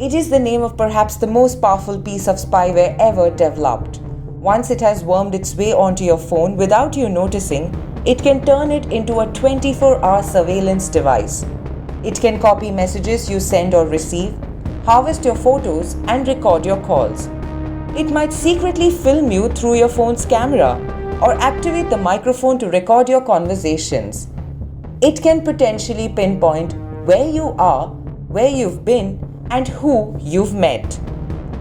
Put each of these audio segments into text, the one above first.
It is the name of perhaps the most powerful piece of spyware ever developed. Once it has wormed its way onto your phone without you noticing, it can turn it into a 24-hour surveillance device. It can copy messages you send or receive, harvest your photos, and record your calls. It might secretly film you through your phone's camera or activate the microphone to record your conversations. It can potentially pinpoint where you are, where you've been, and who you've met.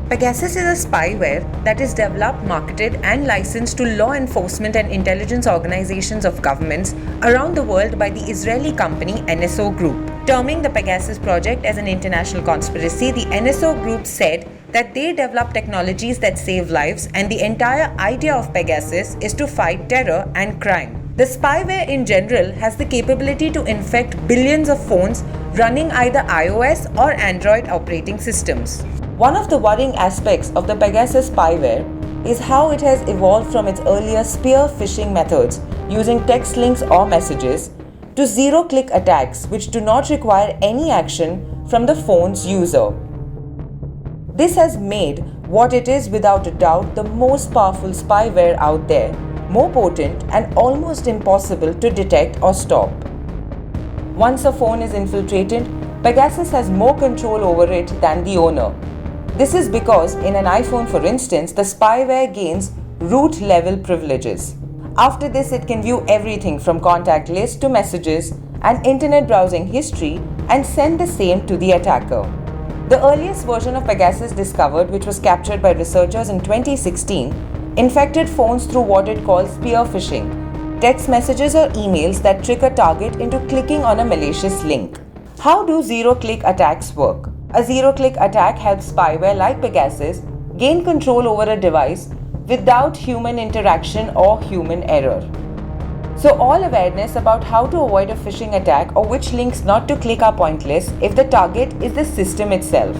Pegasus is a spyware that is developed, marketed, and licensed to law enforcement and intelligence organizations of governments around the world by the Israeli company NSO Group. Terming the Pegasus project as an international conspiracy, the NSO Group said that they develop technologies that save lives, and the entire idea of Pegasus is to fight terror and crime. The spyware in general has the capability to infect billions of phones running either iOS or Android operating systems. One of the worrying aspects of the Pegasus spyware is how it has evolved from its earlier spear-phishing methods using text links or messages to zero-click attacks which do not require any action from the phone's user. This has made what it is without a doubt the most powerful spyware out there, more potent and almost impossible to detect or stop. Once a phone is infiltrated, Pegasus has more control over it than the owner. This is because in an iPhone, for instance, the spyware gains root-level privileges. After this, it can view everything from contact lists to messages and internet browsing history and send the same to the attacker. The earliest version of Pegasus discovered, which was captured by researchers in 2016, infected phones through what it calls spear-phishing, text messages or emails that trick a target into clicking on a malicious link. How do zero-click attacks work? A zero-click attack helps spyware like Pegasus gain control over a device without human interaction or human error. So all awareness about how to avoid a phishing attack or which links not to click are pointless if the target is the system itself.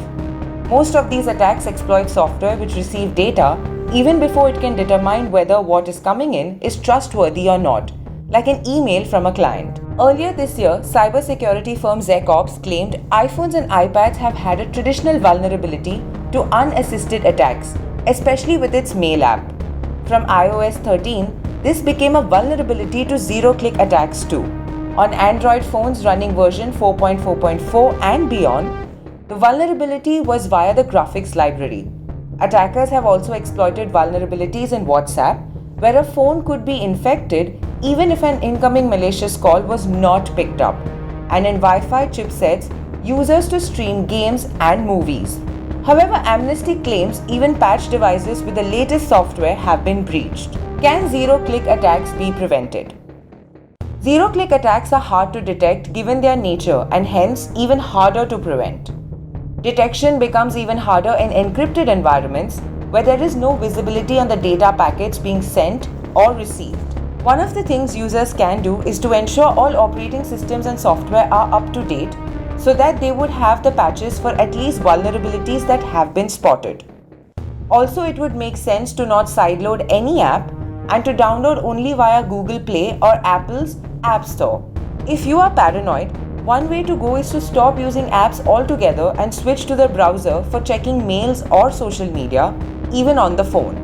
Most of these attacks exploit software which receive data even before it can determine whether what is coming in is trustworthy or not, like an email from a client. Earlier this year, cybersecurity firm ZecOps claimed iPhones and iPads have had a traditional vulnerability to unassisted attacks, especially with its Mail app. From iOS 13, this became a vulnerability to zero-click attacks too. On Android phones running version 4.4.4 and beyond, the vulnerability was via the graphics library. Attackers have also exploited vulnerabilities in WhatsApp, where a phone could be infected even if an incoming malicious call was not picked up, and in Wi-Fi chipsets, users to stream games and movies. However, Amnesty claims even patched devices with the latest software have been breached. Can zero-click attacks be prevented? Zero-click attacks are hard to detect given their nature and hence even harder to prevent. Detection becomes even harder in encrypted environments where there is no visibility on the data packets being sent or received. One of the things users can do is to ensure all operating systems and software are up to date so that they would have the patches for at least vulnerabilities that have been spotted. Also, it would make sense to not sideload any app and to download only via Google Play or Apple's App Store. If you are paranoid, one way to go is to stop using apps altogether and switch to the browser for checking mails or social media, even on the phone.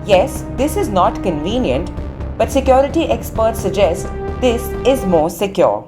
Yes, this is not convenient, but security experts suggest this is more secure.